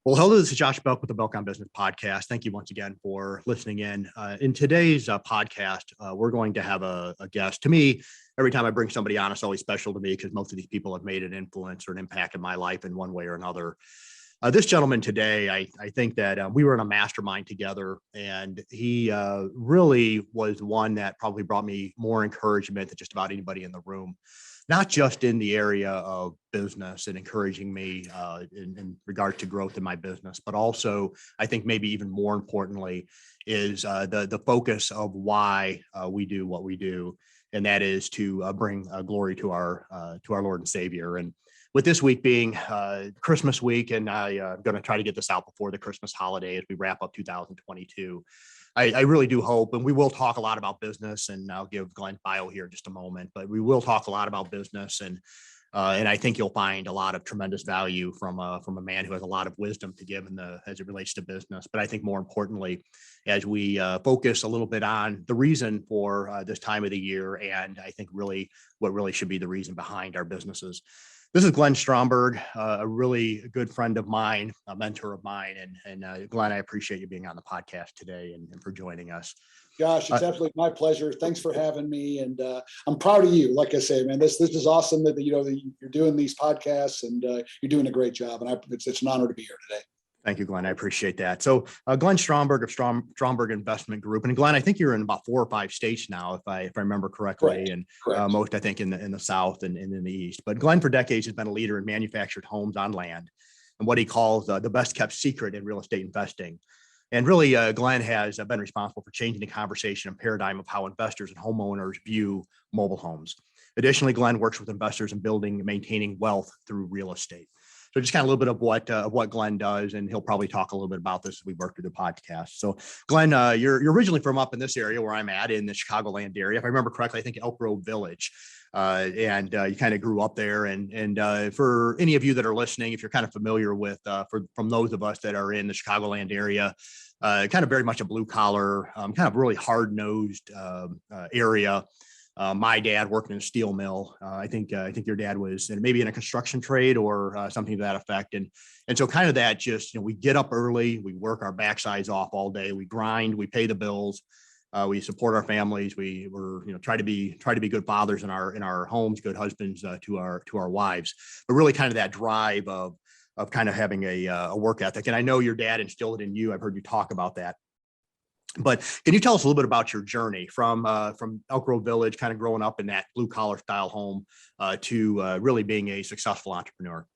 Well, hello, this is Josh Belk with the Belk on Business podcast. Thank you once again for listening in. In today's podcast, we're going to have a guest. To me, every time I bring somebody on, it's always special to me because most of these people have made an influence or an impact in my life in one way or another. This gentleman today, I think that we were in a mastermind together, and he really was one that probably brought me more encouragement than just about anybody in the room. Not just in the area of business and encouraging me in regard to growth in my business, but also I think maybe even more importantly is the focus of why we do what we do, and that is to bring glory to our Lord and Savior. And with this week being Christmas week, and I'm going to try to get this out before the Christmas holiday as we wrap up 2022. I really do hope, and we will talk a lot about business, and I'll give Glenn's bio here in just a moment, but we will talk a lot about business, and I think you'll find a lot of tremendous value from a man who has a lot of wisdom to give as it relates to business. But I think more importantly, as we focus a little bit on the reason for this time of the year, and I think really what really should be the reason behind our businesses. This is Glenn Stromberg, a really good friend of mine, a mentor of mine. And Glenn, I appreciate you being on the podcast today and for joining us. Josh, it's absolutely my pleasure. Thanks for having me. And I'm proud of you. Like I say, man, this is awesome that you're doing these podcasts, and you're doing a great job. And it's an honor to be here today. Thank you, Glenn. I appreciate that. So Glenn Stromberg of Stromberg Investment Group. And Glenn, I think you're in about 4 or 5 states now, if I remember correctly. Correct. And most, I think, in the South and in the East. But Glenn, for decades, has been a leader in manufactured homes on land and what he calls the best kept secret in real estate investing. And really, Glenn has been responsible for changing the conversation and paradigm of how investors and homeowners view mobile homes. Additionally, Glenn works with investors in building and maintaining wealth through real estate. So just kind of a little bit of what Glenn does, and he'll probably talk a little bit about this as we work through the podcast. So Glenn, you're originally from up in this area where I'm at in the Chicagoland area. If I remember correctly, I think Elk Grove Village, and you kind of grew up there. And for any of you that are listening, if you're kind of familiar with, from those of us that are in the Chicagoland area, kind of very much a blue collar, kind of really hard nosed area. My dad worked in a steel mill. I think your dad was maybe in a construction trade or something to that effect. And so kind of that just, we get up early, we work our backsides off all day, we grind, we pay the bills, we support our families, we're try to be good fathers in our homes, good husbands to our wives, but really kind of that drive of kind of having a work ethic. And I know your dad instilled it in you. I've heard you talk about that. But can you tell us a little bit about your journey from Elk Grove Village, kind of growing up in that blue collar style home to really being a successful entrepreneur?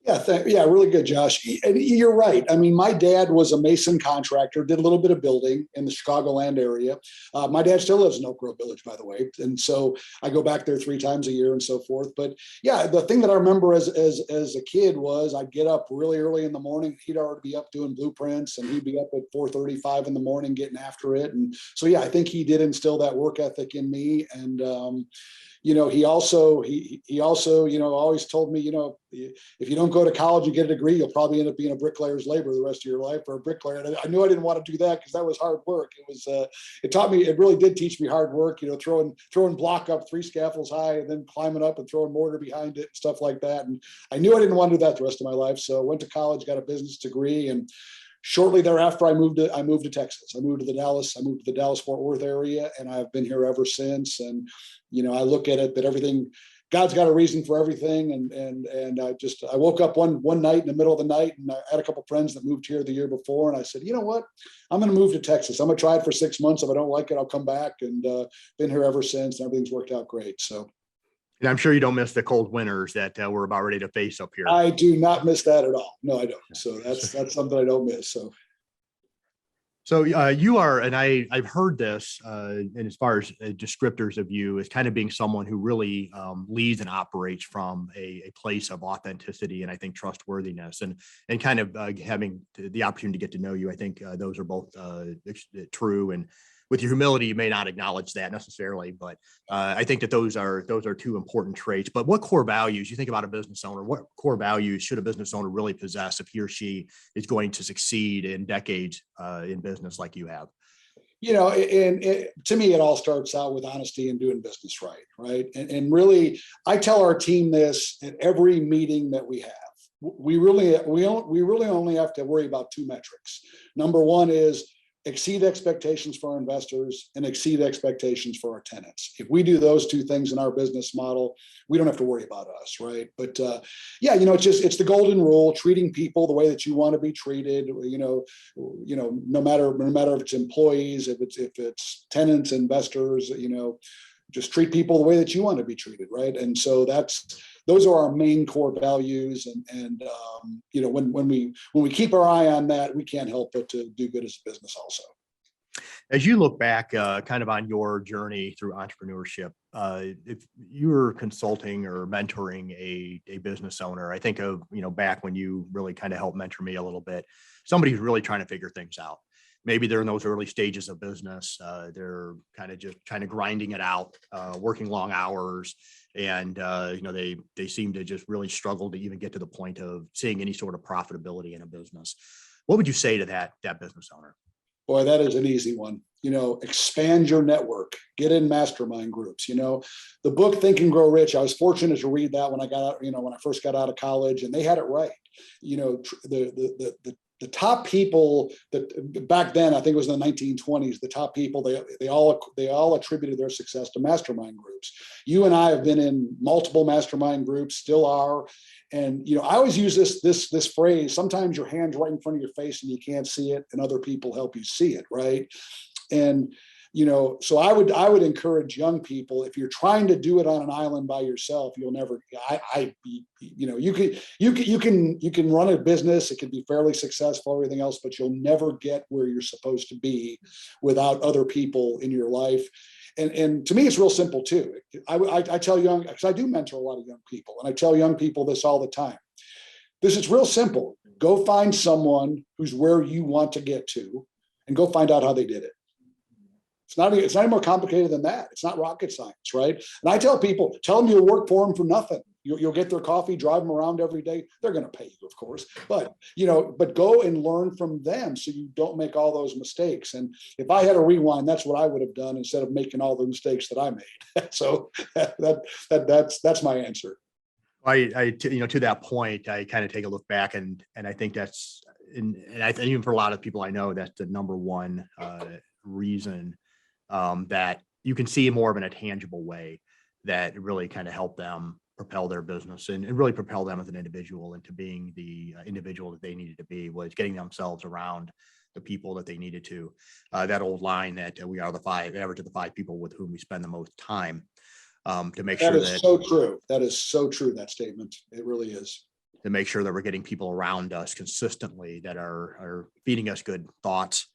Yeah, really good, Josh. And you're right. I mean, my dad was a mason contractor, did a little bit of building in the Chicagoland area. My dad still lives in Elk Grove Village, by the way. And so I go back there 3 times a year and so forth. But yeah, the thing that I remember as a kid was I'd get up really early in the morning. He'd already be up doing blueprints, and he'd be up at 4:35 in the morning getting after it. And so, yeah, I think he did instill that work ethic in me. And, he also always told me, if you don't go to college and get a degree, you'll probably end up being a bricklayer's laborer the rest of your life, or a bricklayer. And I knew I didn't want to do that because that was hard work. It really did teach me hard work, throwing block up 3 scaffolds high and then climbing up and throwing mortar behind it and stuff like that. And I knew I didn't want to do that the rest of my life. So I went to college, got a business degree, and shortly thereafter, I moved to Texas. I moved to the Dallas-Fort Worth area, and I've been here ever since. And, I look at it that everything, God's got a reason for everything. And I woke up one night in the middle of the night, and I had a couple of friends that moved here the year before. And I said, you know what, I'm going to move to Texas. I'm going to try it for 6 months. If I don't like it, I'll come back, and been here ever since. And everything's worked out great. So. And I'm sure you don't miss the cold winters that we're about ready to face up here. I do not miss that at all. No, I don't. So that's something I don't miss. So you are, and I've heard this, and as far as descriptors of you, as kind of being someone who really leads and operates from a place of authenticity and I think trustworthiness, and kind of having the opportunity to get to know you. I think those are both true. And with your humility, you may not acknowledge that necessarily, but I think that those are 2 important traits. But what core values, you think about a business owner, what core values should a business owner really possess if he or she is going to succeed in decades in business like you have? To me, it all starts out with honesty and doing business right? And really, I tell our team this at every meeting that we have. we really only have to worry about two metrics. Number one is exceed expectations for our investors and exceed expectations for our tenants. If we do those two things in our business model, we don't have to worry about us, right? But yeah, it's the golden rule: treating people the way that you want to be treated. No matter if it's employees, if it's tenants, investors, just treat people the way that you want to be treated, right? And so those are our main core values. And when we keep our eye on that, we can't help but to do good as a business also. As you look back kind of on your journey through entrepreneurship, if you were consulting or mentoring a business owner, I think of, back when you really kind of helped mentor me a little bit, somebody who's really trying to figure things out. Maybe they're in those early stages of business. They're kind of grinding it out, working long hours. And, they seem to just really struggle to even get to the point of seeing any sort of profitability in a business. What would you say to that business owner? Boy, that is an easy one. Expand your network, get in mastermind groups. The book Think and Grow Rich, I was fortunate to read that when I got out, when I first got out of college, and they had it right. The top people that back then, I think it was in the 1920s, the top people, they all attributed their success to mastermind groups. You and I have been in multiple mastermind groups, still are. And, I always use this phrase: sometimes your hand's right in front of your face and you can't see it, and other people help you see it, right? And, so I would encourage young people, if you're trying to do it on an island by yourself, you'll never, you can run a business. It can be fairly successful, everything else, but you'll never get where you're supposed to be without other people in your life. And to me, it's real simple too. I tell young, because I do mentor a lot of young people, and I tell young people this all the time. This is real simple. Go find someone who's where you want to get to, and go find out how they did it. It's not any more complicated than that. It's not rocket science, right? And I tell people, tell them you'll work for them for nothing. You'll get their coffee, drive them around every day. They're going to pay you, of course, but go and learn from them so you don't make all those mistakes. And if I had a rewind, that's what I would have done instead of making all the mistakes that I made. So that's my answer. To that point, I kind of take a look back and I think that's, and I think even for a lot of people I know, that's the number one reason that you can see more of in a tangible way that really kind of help them propel their business and really propel them as an individual into being the individual that they needed to be, was getting themselves around the people that they needed to. That old line that we are the average of the five people with whom we spend the most time, to make sure that is so true. That is so true, that statement. It really is. To make sure that we're getting people around us consistently that are feeding us good thoughts,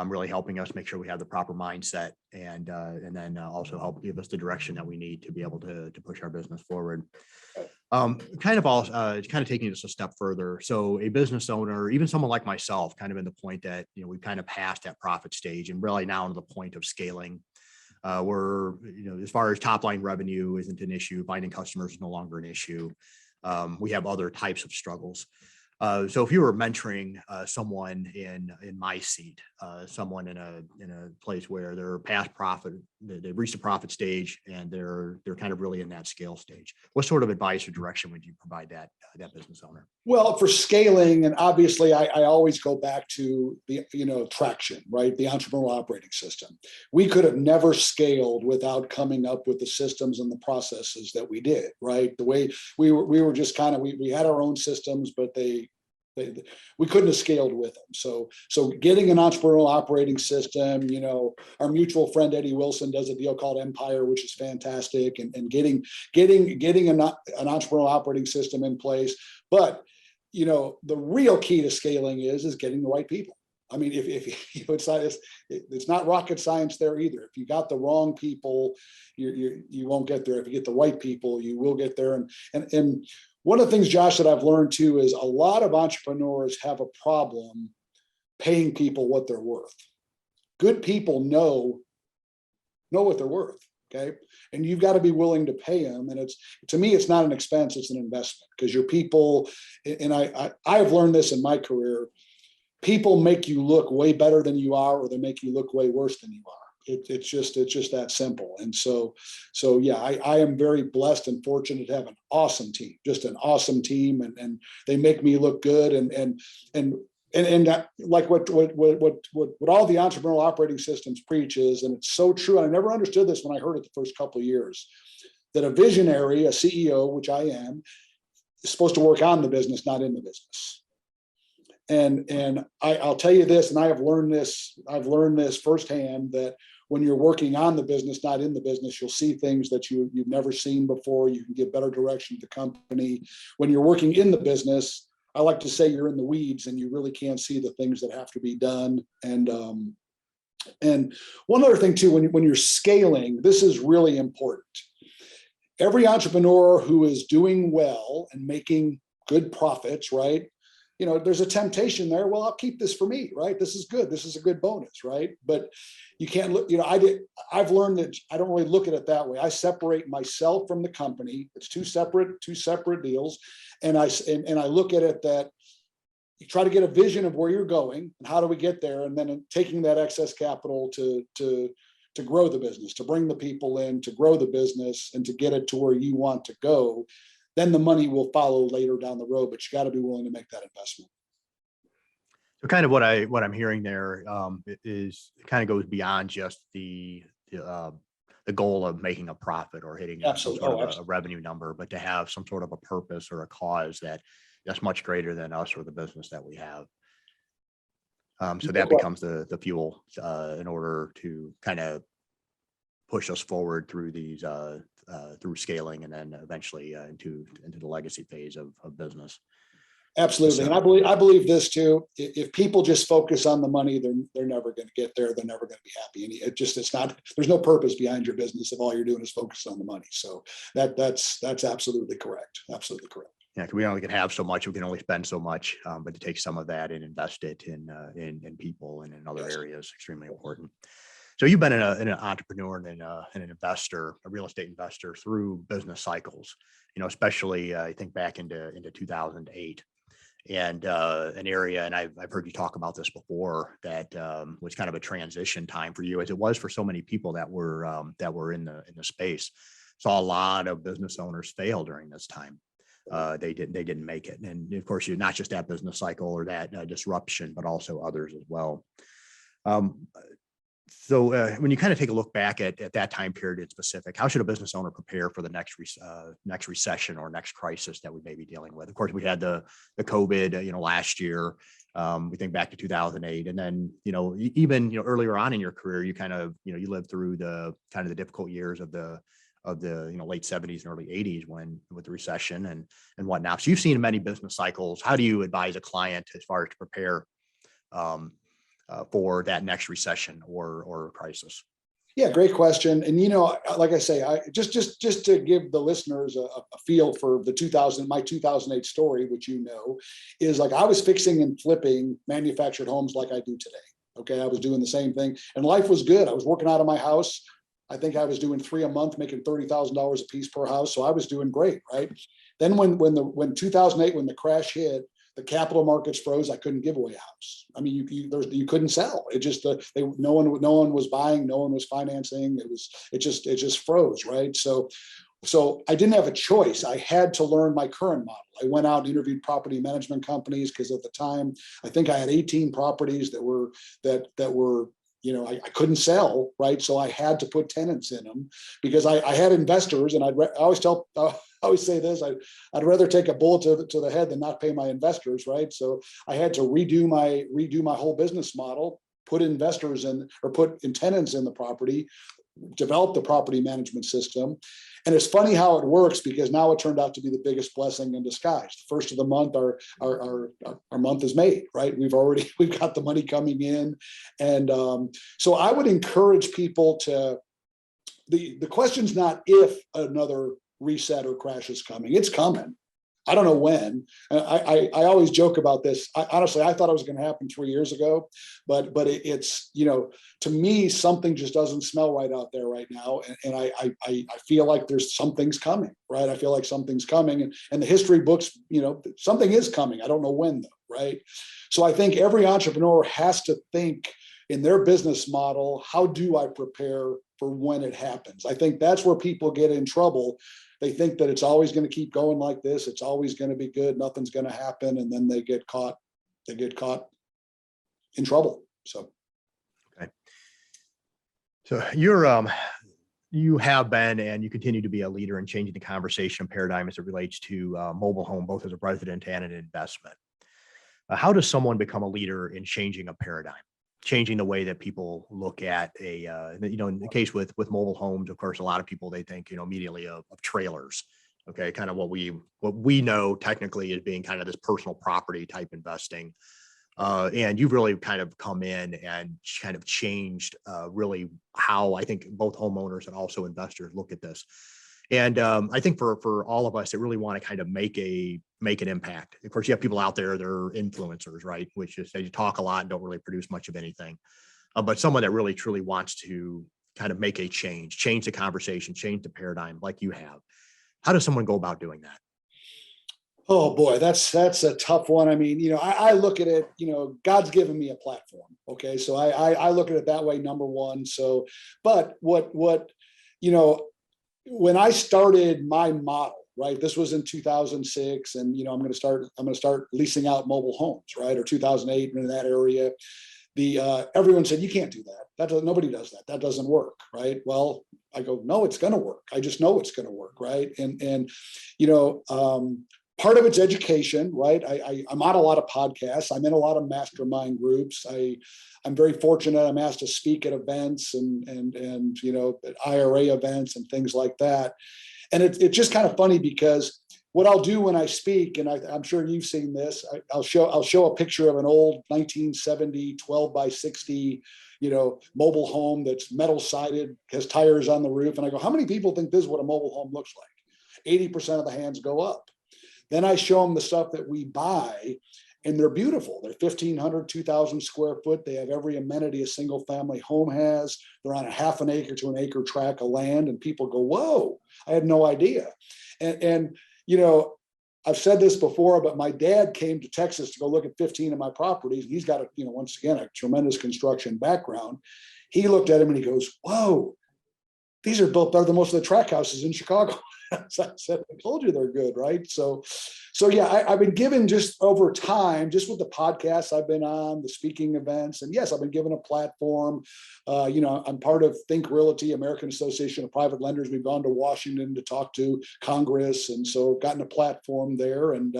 really helping us make sure we have the proper mindset, and then also help give us the direction that we need to be able to push our business forward. Kind of taking this a step further. So a business owner, even someone like myself, kind of in the point that, we've kind of passed that profit stage and really now to the point of scaling. We're, as far as top line revenue isn't an issue, finding customers is no longer an issue. We have other types of struggles. So if you were mentoring someone in my seat, someone in a place where they're past profit, they've reached the profit stage, and they're kind of really in that scale stage, what sort of advice or direction would you provide that business owner? Well, for scaling, and obviously I always go back to the, traction, right? The entrepreneurial operating system. We could have never scaled without coming up with the systems and the processes that we did, right? The way we were just kind of, we had our own systems, but we couldn't have scaled with them. So getting an entrepreneurial operating system, our mutual friend Eddie Wilson does a deal called Empire, which is fantastic, and getting an entrepreneurial operating system in place. But the real key to scaling is getting the right people. I mean, if it's not rocket science there either. If you got the wrong people, you won't get there. If you get the right people, you will get there. And one of the things, Josh, that I've learned too is a lot of entrepreneurs have a problem paying people what they're worth. Good people know what they're worth. Okay. And you've got to be willing to pay them. And to me, it's not an expense, it's an investment, because your people, and I have learned this in my career, people make you look way better than you are, or they make you look way worse than you are. It's just that simple. And so yeah, I am very blessed and fortunate to have an awesome team, just an awesome team, and they make me look good, and like what all the entrepreneurial operating systems preach is, and it's so true. And I never understood this when I heard it the first couple of years, that a visionary, a CEO, which I am, is supposed to work on the business, not in the business. And I'll tell you this, and I've learned this firsthand, that when you're working on the business, not in the business, you'll see things that you've never seen before. You can give better direction to the company. When you're working in the business, I like to say you're in the weeds and you really can't see the things that have to be done. And one other thing too, when you're scaling, this is really important. Every entrepreneur who is doing well and making good profits, right? There's a temptation there. Well, I'll keep this for me, right? This is good. This is a good bonus, right? But you can't look, I've learned that I don't really look at it that way. I separate myself from the company. It's two separate deals. And I look at it that you try to get a vision of where you're going and how do we get there? And then taking that excess capital to grow the business, to bring the people in, to grow the business, and to get it to where you want to go. Then the money will follow later down the road, but you got to be willing to make that investment. So kind of what I'm hearing there is it kind of goes beyond just the goal of making a profit or hitting some sort of a revenue number, but to have some sort of a purpose or a cause that's much greater than us or the business that we have. So that becomes the fuel in order to kind of push us forward through these through scaling and then eventually into the legacy phase of business. Absolutely. So, And I believe this too. If people just focus on the money, they're never going to get there. They're never going to be happy. And it's not, there's no purpose behind your business if all you're doing is focus on the money. So that's absolutely correct. Absolutely correct. Yeah, we only can have so much. We can only spend so much, but to take some of that and invest it in people and in other areas, extremely important. So you've been an entrepreneur and an investor, a real estate investor through business cycles, especially I think back into 2008, and an area, and I've heard you talk about this before, that was kind of a transition time for you, as it was for so many people that were in the space. Saw a lot of business owners fail during this time. They didn't make it, and of course, you're not just that business cycle or that disruption, but also others as well. So when you kind of take a look back at that time period in specific, how should a business owner prepare for the next recession or next crisis that we may be dealing with? Of course, we had the COVID, last year. We think back to 2008, and then even earlier on in your career, you kind of you lived through the kind of the difficult years of the late 70s and early 80s with the recession and whatnot. So you've seen many business cycles. How do you advise a client as far as to prepare for that next recession or crisis? Yeah, great question. And like I say, I just to give the listeners a feel for my 2008 story, which is like I was fixing and flipping manufactured homes like I do today. Okay, I was doing the same thing, and life was good. I was working out of my house. I think I was doing 3 a month, making $30,000 a piece per house. So I was doing great, right? Then when 2008, when the crash hit, the capital markets froze. I couldn't give away a house. I mean, you couldn't sell. It just no one was buying, no one was financing. It just froze, right? So I didn't have a choice. I had to learn my current model. I went out and interviewed property management companies because at the time I think I had 18 properties that were I couldn't sell, right? So I had to put tenants in them because I had investors, and I always say this: I'd rather take a bullet to the head than not pay my investors, right? So I had to redo my whole business model, put investors in or put tenants in the property, develop the property management system. And it's funny how it works, because now it turned out to be the biggest blessing in disguise. The first of the month, our month is made, right? We've got the money coming in. And so I would encourage people the question's not if another reset or crash is coming. It's coming. I don't know when. I always joke about this. Honestly, I thought it was going to happen 3 years ago, but it's to me, something just doesn't smell right out there right now, and I feel like there's something's coming, right? I feel like something's coming, and the history books, something is coming. I don't know when though, right? So I think every entrepreneur has to think in their business model, how do I prepare for when it happens? I think that's where people get in trouble. They think that it's always going to keep going like this. It's always going to be good. Nothing's going to happen. And then they get caught in trouble. So. Okay. So you have been, and you continue to be a leader in changing the conversation paradigm as it relates to mobile home, both as a resident and an investment. How does someone become a leader in changing a paradigm, changing the way that people look at in the case with mobile homes? Of course, a lot of people, they think, immediately of trailers. Okay. Kind of what we know technically as being kind of this personal property type investing. And you've really kind of come in and kind of changed really how I think both homeowners and also investors look at this. And I think for all of us that really want to kind of make an impact. Of course, you have people out there that are influencers, right? Which is they talk a lot and don't really produce much of anything. But someone that really truly wants to kind of make a change the conversation, change the paradigm like you have. How does someone go about doing that? Oh boy, that's a tough one. I mean, I look at it, God's given me a platform. Okay. So I look at it that way, number one. So, but what, when I started my model, right, this was in 2006, and, I'm going to start leasing out mobile homes, right. Or 2008 in that area. Everyone said, you can't do that. Nobody does that. That doesn't work. Right. Well, I go, no, it's going to work. I just know it's going to work. Right. And, part of it's education, right? I'm on a lot of podcasts. I'm in a lot of mastermind groups. I'm very fortunate. I'm asked to speak at events and at IRA events and things like that. And it's just kind of funny because what I'll do when I speak, and I'm sure you've seen this, I'll show a picture of an old 1970 12 by 60 mobile home that's metal sided, has tires on the roof, and I go, how many people think this is what a mobile home looks like? 80% of the hands go up. Then I show them the stuff that we buy, and they're beautiful. They're 1,500, 2,000 square foot. They have every amenity a single family home has. They're on a half an acre to an acre tract of land, and people go, whoa, I had no idea. And I've said this before, but my dad came to Texas to go look at 15 of my properties. He's got once again, a tremendous construction background. He looked at him and he goes, whoa, these are built better than most of the tract houses in Chicago. So I said, I told you they're good, right? So yeah, I've been given just over time, just with the podcasts I've been on, the speaking events, and yes, I've been given a platform. I'm part of Think Realty, American Association of Private Lenders. We've gone to Washington to talk to Congress, and so gotten a platform there. And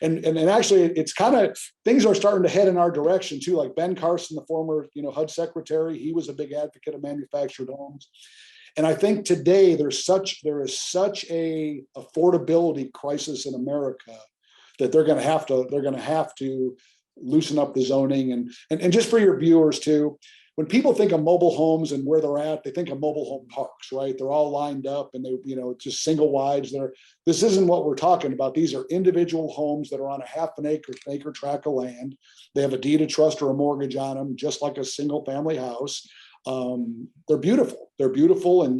actually, it's kind of things are starting to head in our direction too. Like Ben Carson, the former HUD secretary, he was a big advocate of manufactured homes. And I think today there is such a affordability crisis in America that they're going to have to loosen up the zoning. And just for your viewers too, when people think of mobile homes and where they're at, they think of mobile home parks, right? They're all lined up and they, just single wides. This isn't what we're talking about. These are individual homes that are on a half an acre tract of land. They have a deed of trust or a mortgage on them, just like a single family house. They're beautiful, and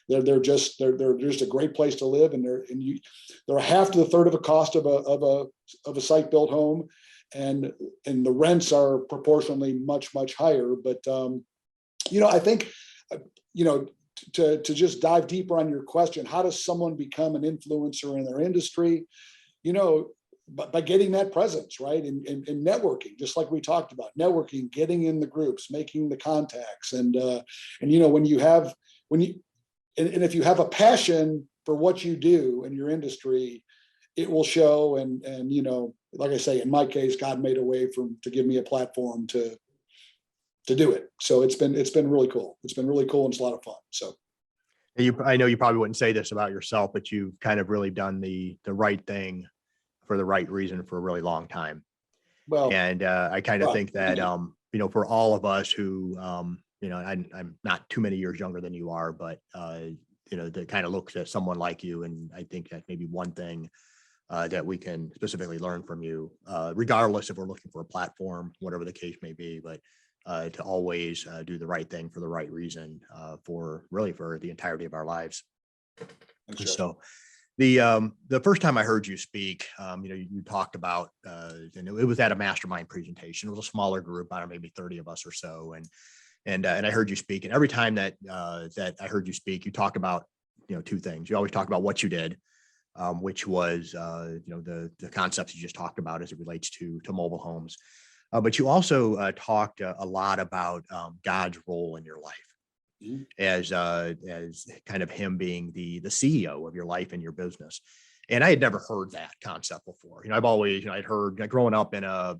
they're just a great place to live, and they're half to the third of a cost of a site built home, and the rents are proportionally much higher. But I think to just dive deeper on your question, how does someone become an influencer in their industry? By getting that presence, right? And networking, just like we talked about, networking, getting in the groups, making the contacts. And if you have a passion for what you do in your industry, it will show. And like I say, in my case, God made a way to give me a platform to do it. So it's been really cool. It's been really cool, and it's a lot of fun. So. I know you probably wouldn't say this about yourself, but you've kind of really done the right thing for the right reason for a really long time. Well, and I kind of think that, for all of us who, I'm not too many years younger than you are, but, that kind of looks at someone like you. And I think that maybe one thing that we can specifically learn from you, regardless if we're looking for a platform, whatever the case may be, but to always do the right thing for the right reason for the entirety of our lives. Sure. So The first time I heard you speak, you talked about, and it was at a mastermind presentation. It was a smaller group, I don't know, maybe 30 of us or so, and I heard you speak. And every time that I heard you speak, you talk about two things. You always talk about what you did, which was the concepts you just talked about as it relates to mobile homes, but you also talked a lot about God's role in your life. As kind of him being the CEO of your life and your business. And I had never heard that concept before. I've always, I'd heard growing up in a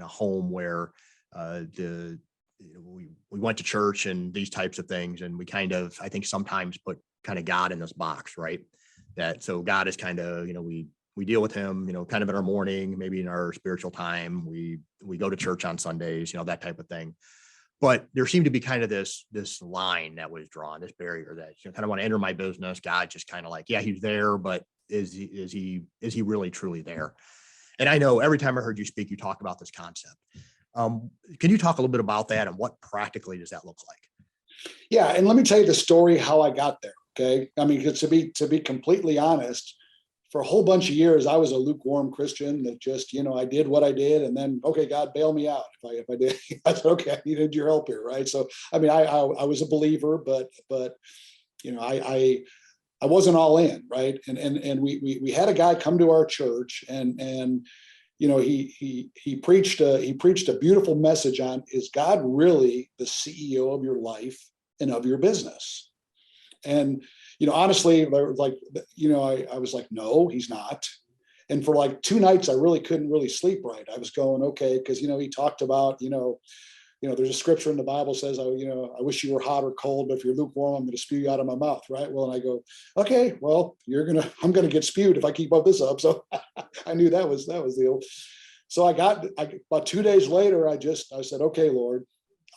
home where we went to church and these types of things. And we kind of, I think sometimes put kind of God in this box, right? So God is kind of, we deal with him, kind of in our morning, maybe in our spiritual time, we go to church on Sundays, that type of thing. But there seemed to be kind of this line that was drawn, this barrier that kind of want to enter my business. God just kind of like, yeah, he's there, but is he really truly there? And I know every time I heard you speak, you talk about this concept. Can you talk a little bit about that and what practically does that look like? Yeah, and let me tell you the story how I got there. Okay, I mean, to be completely honest, for a whole bunch of years, I was a lukewarm Christian that just, I did what I did, and then, okay, God, bail me out if I did. I said, okay, I needed your help here, right? So, I mean, I was a believer, but I wasn't all in, right? And we had a guy come to our church, and he preached a beautiful message on, is God really the CEO of your life and of your business? And honestly, like, I was like, no, he's not. And for like 2 nights, I really couldn't really sleep right. I was going, okay, because he talked about, there's a scripture in the Bible says, I wish you were hot or cold, but if you're lukewarm, I'm going to spew you out of my mouth, right? Well, and I go, okay, well, I'm going to get spewed if I keep this up. So I knew that was the old. So about 2 days later, I said, okay, Lord,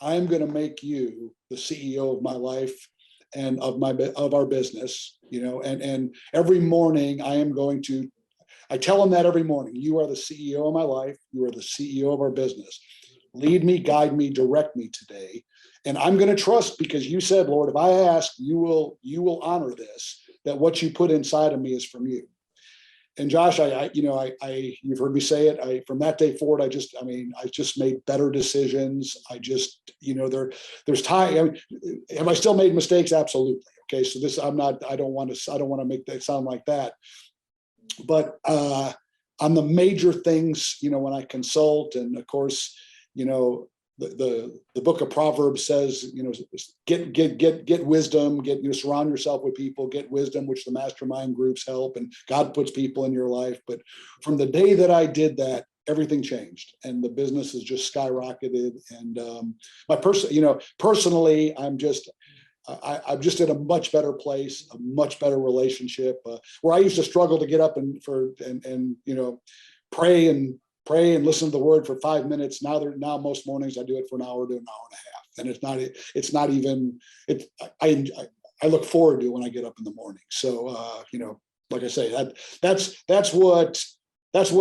I'm going to make you the CEO of my life and of our business, and every morning I tell him that every morning, you are the CEO of my life. You are the CEO of our business. Lead me, guide me, direct me today. And I'm going to trust, because you said, Lord, if I ask, you will honor this, that what you put inside of me is from you. And Josh, you've heard me say it. From that day forward, I just made better decisions. There's time. I mean, have I still made mistakes? Absolutely. Okay. So I don't want to make that sound like that. But on the major things, when I consult, and of course, the book of Proverbs says, get wisdom, surround yourself with people, get wisdom, which the mastermind groups help, and God puts people in your life. But from the day that I did that, everything changed, and the business has just skyrocketed. And personally, I'm just in a much better place, a much better relationship, where I used to struggle to get up and pray and listen to the word for 5 minutes. Now most mornings I do it for an hour to an hour and a half. And I look forward to when I get up in the morning. So, like I say, that's what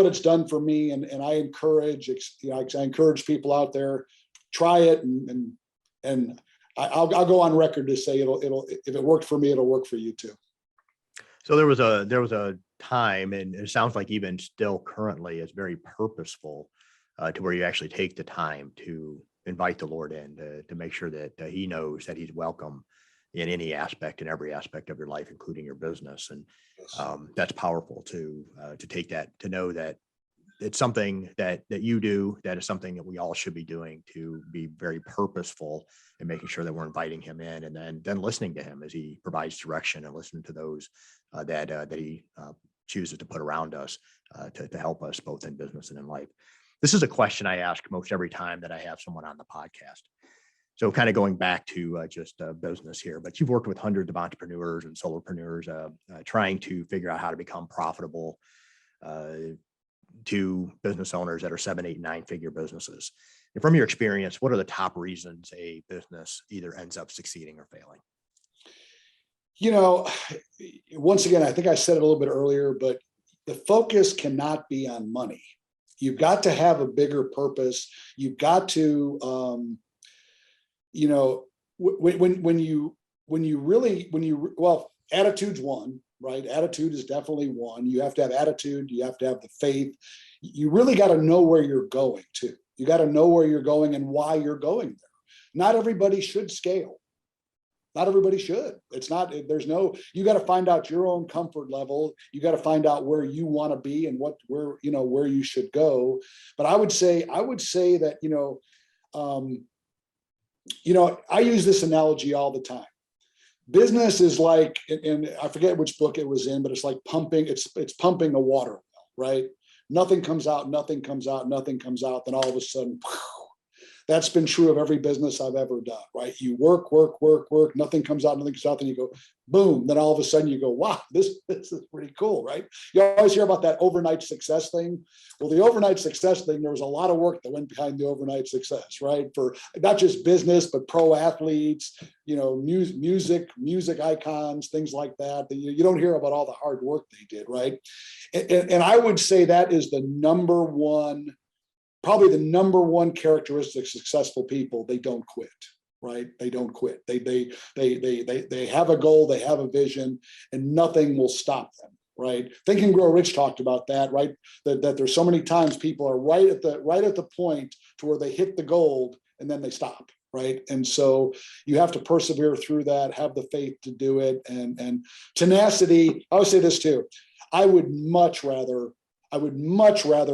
it's done for me. And I encourage people out there, try it. And I'll go on record to say if it worked for me, it'll work for you too. So there was a time, and it sounds like even still currently is very purposeful, to where you actually take the time to invite the Lord in to make sure that he knows that he's welcome in any aspect and every aspect of your life, including your business. And that's powerful to take that, to know that it's something that you do, that is something that we all should be doing, to be very purposeful in making sure that we're inviting him in, and then listening to him as he provides direction, and listening to those that he chooses to put around us to help us both in business and in life. This is a question I ask most every time that I have someone on the podcast. So kind of going back to just business here, but you've worked with hundreds of entrepreneurs and solopreneurs trying to figure out how to become profitable to business owners that are 7, 8, 9-figure businesses. And from your experience, what are the top reasons a business either ends up succeeding or failing? Once again, I think I said it a little bit earlier, but the focus cannot be on money. You've got to have a bigger purpose. You've got to, attitude's one. right? Attitude is definitely one. You have to have attitude. You have to have the faith. You really got to know where you're going too. You got to know where you're going and why you're going there. Not everybody should scale. Not everybody should. It's not, there's no, you got to find out your own comfort level. You got to find out where you want to be and where you should go. But I would say that, I use this analogy all the time. Business is like, and I forget which book it was in, but it's like pumping, it's pumping a water well, right? Nothing comes out, nothing comes out, nothing comes out. Then all of a sudden, that's been true of every business I've ever done, right? You work, nothing comes out, then you go, boom. Then all of a sudden you go, wow, this is pretty cool, right? You always hear about that overnight success thing. Well, the overnight success thing, there was a lot of work that went behind the overnight success, right? For not just business, but pro athletes, music icons, things like that. You don't hear about all the hard work they did, right? And I would say that is probably the number one characteristic of successful people. They don't quit, right? They don't quit. They have a goal, they have a vision, and nothing will stop them, right? Think and Grow Rich talked about that, right? That there's so many times people are right at the point to where they hit the gold and then they stop, right? And so you have to persevere through that, have the faith to do it, and tenacity. I would say this too. I would much rather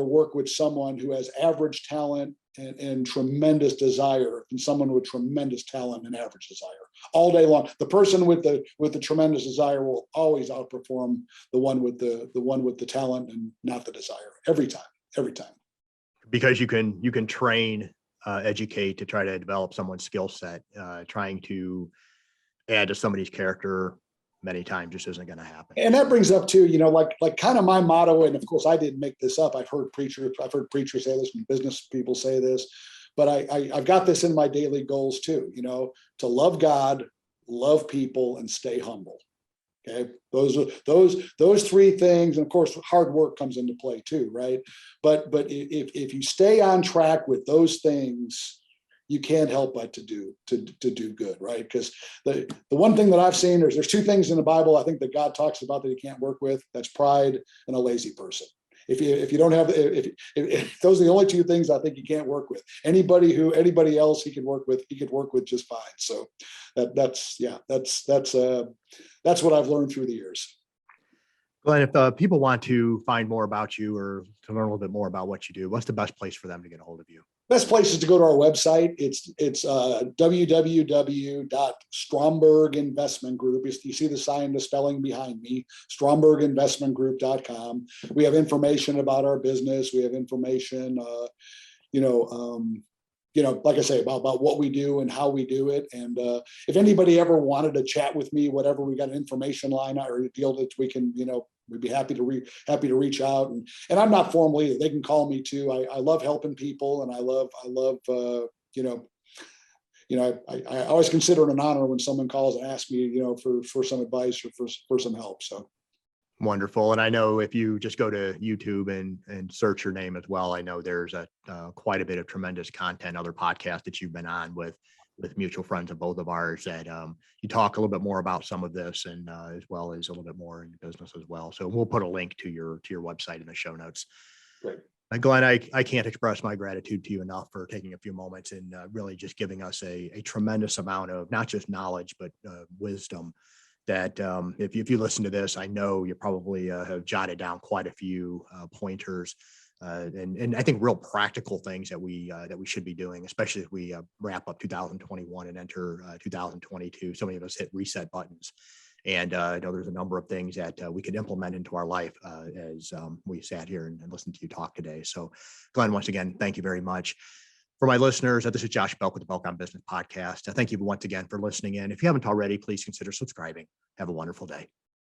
work with someone who has average talent and tremendous desire than someone with tremendous talent and average desire all day long. The person with the tremendous desire will always outperform the one with the talent and not the desire every time. Because you can train, educate to try to develop someone's skill set. Trying to add to somebody's character many times just isn't going to happen. And that brings up too, like kind of my motto, and of course I didn't make this up. I've heard preachers say this and business people say this, but I've got this in my daily goals too, to love God, love people, and stay humble. Okay. Those three things. And of course, hard work comes into play too. Right. But if you stay on track with those things, you can't help but to do good, right? Because the one thing that I've seen, there's two things in the Bible I think that God talks about that you can't work with. That's pride and a lazy person. If you don't have, if those are the only two things I think you can't work with. Anybody else he could work with just fine. So that's what I've learned through the years. Glenn, if people want to find more about you or to learn a little bit more about what you do, what's the best place for them to get a hold of you? Best place is to go to our website. It's www.Stromberg Investment Group. You see the sign, the spelling behind me, StrombergInvestmentGroup.com. We have information about our business. We have information, like I say, about what we do and how we do it. And if anybody ever wanted to chat with me, whatever, we got an information line or a deal that we can, we'd be happy to reach out. And I'm not formal either. They can call me too. I love helping people, and I always consider it an honor when someone calls and asks me, for some advice or for some help. So. Wonderful. And I know if you just go to YouTube and search your name as well, I know there's quite a bit of tremendous content, other podcasts that you've been on with mutual friends of both of ours that you talk a little bit more about some of this, and as well as a little bit more in business as well. So we'll put a link to your website in the show notes. Great. Glenn, I can't express my gratitude to you enough for taking a few moments and really just giving us a tremendous amount of not just knowledge, but wisdom that if you listen to this, I know you probably have jotted down quite a few pointers and I think real practical things that we should be doing, especially as we wrap up 2021 and enter 2022. So many of us hit reset buttons. And I know there's a number of things that we could implement into our life as we sat here and listened to you talk today. So Glenn, once again, thank you very much. For my listeners, this is Josh Belk with the Belk on Business podcast. Thank you once again for listening in. If you haven't already, please consider subscribing. Have a wonderful day.